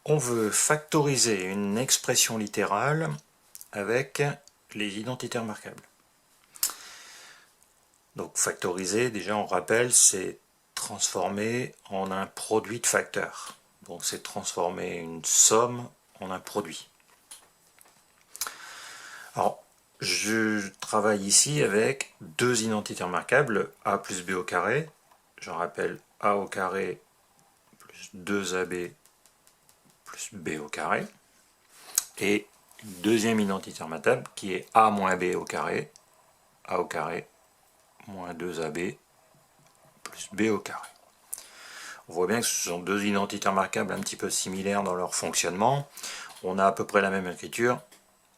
on veut factoriser une expression littérale avec les identités remarquables. Donc factoriser, déjà on rappelle, c'est transformer en un produit de facteurs. Donc c'est transformer une somme en un produit. Alors, je travaille ici avec deux identités remarquables, a plus b au carré. Je rappelle a au carré plus 2ab plus b au carré. Et une deuxième identité remarquable qui est a moins b au carré moins 2ab plus b au carré. On voit bien que ce sont deux identités remarquables un petit peu similaires dans leur fonctionnement. On a à peu près la même écriture,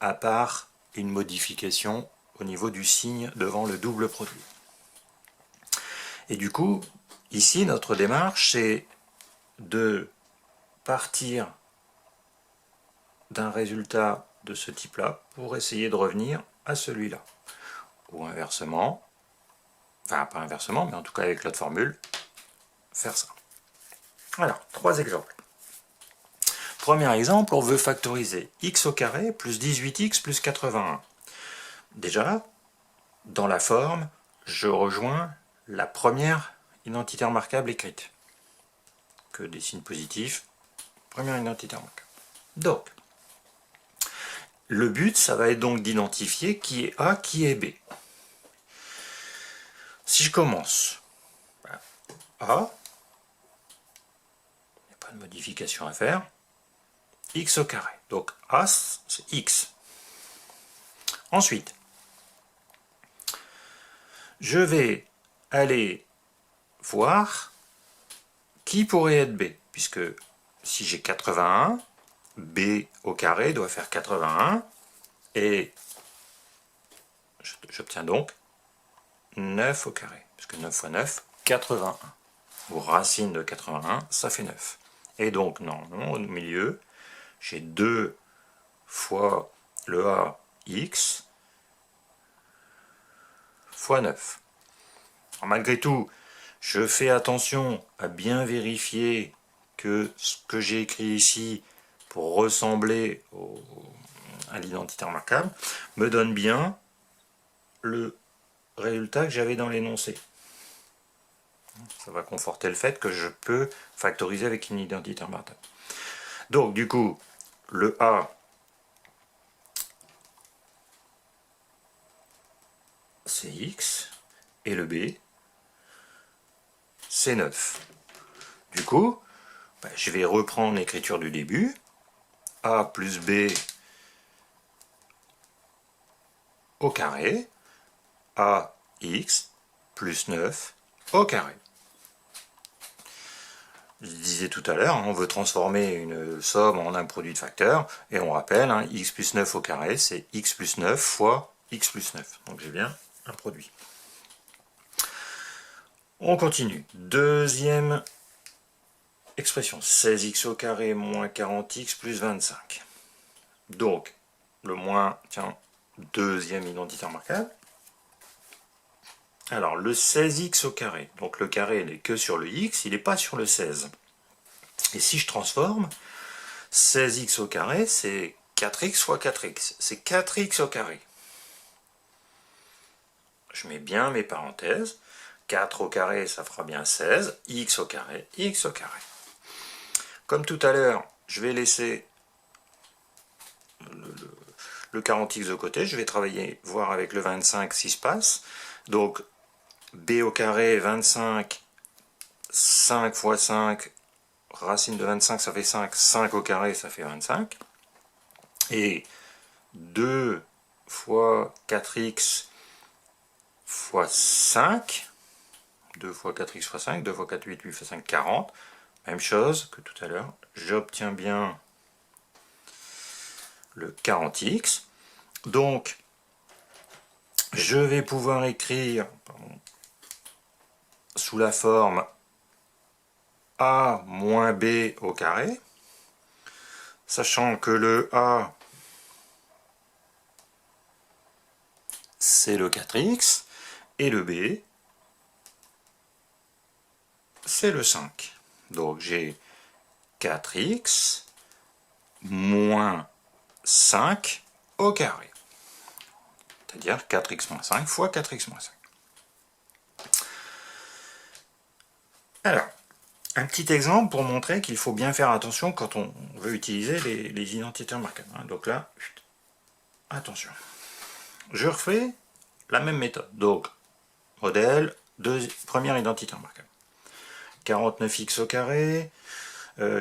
à part une modification au niveau du signe devant le double produit. Et du coup, ici, notre démarche, c'est de partir d'un résultat de ce type-là pour essayer de revenir à celui-là. Ou inversement, enfin pas inversement, mais en tout cas avec l'autre formule, faire ça. Alors, trois exemples. Premier exemple, on veut factoriser x au carré plus 18x plus 81. Déjà, dans la forme, je rejoins la première identité remarquable écrite. Que des signes positifs, première identité remarquable. Donc, le but, ça va être donc d'identifier qui est A, qui est B. Si je commence, A, il n'y a pas de modification à faire, x au carré. Donc A, c'est x. Ensuite, je vais aller voir qui pourrait être B, puisque si j'ai 81, B au carré doit faire 81, et j'obtiens donc 9 au carré, puisque 9 fois 9, 81. Ou racine de 81, ça fait 9. Et donc, normalement, au milieu, j'ai 2 fois le A x fois 9. Alors, malgré tout, je fais attention à bien vérifier que ce que j'ai écrit ici pour ressembler à l'identité remarquable me donne bien le résultat que j'avais dans l'énoncé. Ça va conforter le fait que je peux factoriser avec une identité remarquable. Donc du coup, le A, c'est x, et le B, c'est 9. Du coup, je vais reprendre l'écriture du début. A plus B au carré, AX plus 9 au carré. Je disais tout à l'heure, on veut transformer une somme en un produit de facteurs, et on rappelle, x plus 9 au carré, c'est x plus 9 fois x plus 9. Donc j'ai bien un produit. On continue. Deuxième expression, 16x au carré moins 40x plus 25. Donc, le moins, tiens, deuxième identité remarquable. Alors, le 16x au carré, donc le carré n'est que sur le x, il n'est pas sur le 16. Et si je transforme, 16x au carré, c'est 4x fois 4x. C'est 4x au carré. Je mets bien mes parenthèses. 4 au carré, ça fera bien 16. X au carré, x au carré. Comme tout à l'heure, je vais laisser le 40x de côté. Je vais travailler, voir avec le 25 ce qui se passe. Donc, b au carré, 25, 5 fois 5, racine de 25, ça fait 5. 5 au carré, ça fait 25. Et 2 fois 4x fois 5, 2 fois 4x fois 5, 2 fois 4, 8, 8 fois 5, 40. Même chose que tout à l'heure. J'obtiens bien le 40x. Donc, je vais pouvoir écrire sous la forme a moins b au carré, sachant que le a, c'est le 4x, et le b, c'est le 5. Donc j'ai 4x moins 5 au carré. C'est-à-dire 4x moins 5 fois 4x moins 5. Alors, un petit exemple pour montrer qu'il faut bien faire attention quand on veut utiliser les identités remarquables. Donc là, attention. Je refais la même méthode. Donc, modèle, première identité remarquable. 49x au carré,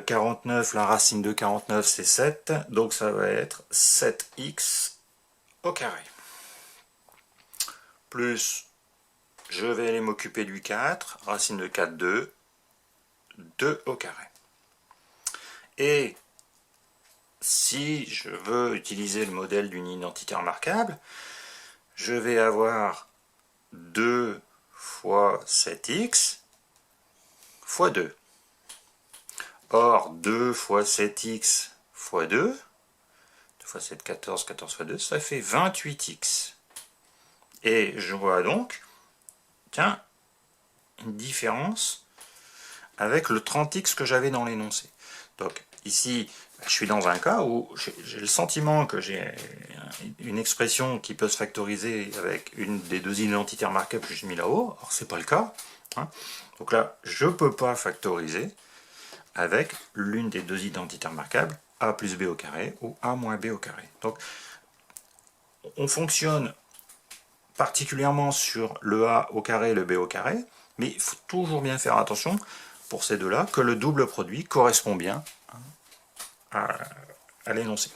49, la racine de 49 c'est 7, donc ça va être 7x au carré. Plus, je vais aller m'occuper du 4, racine de 4, 2, 2 au carré. Et si je veux utiliser le modèle d'une identité remarquable, je vais avoir 2 fois 7x fois 2. Or, 2 fois 7x fois 2, 2 fois 7, 14, 14 fois 2, ça fait 28x. Et je vois donc, tiens, une différence avec le 30x que j'avais dans l'énoncé. Donc ici, je suis dans un cas où j'ai le sentiment que j'ai une expression qui peut se factoriser avec une des deux identités remarquables que j'ai mis là-haut. Or, c'est pas le cas. Donc là, je ne peux pas factoriser avec l'une des deux identités remarquables, a plus b au carré ou a moins b au carré. Donc, on fonctionne particulièrement sur le a au carré et le b au carré, mais il faut toujours bien faire attention pour ces deux-là que le double produit correspond bien à l'énoncé.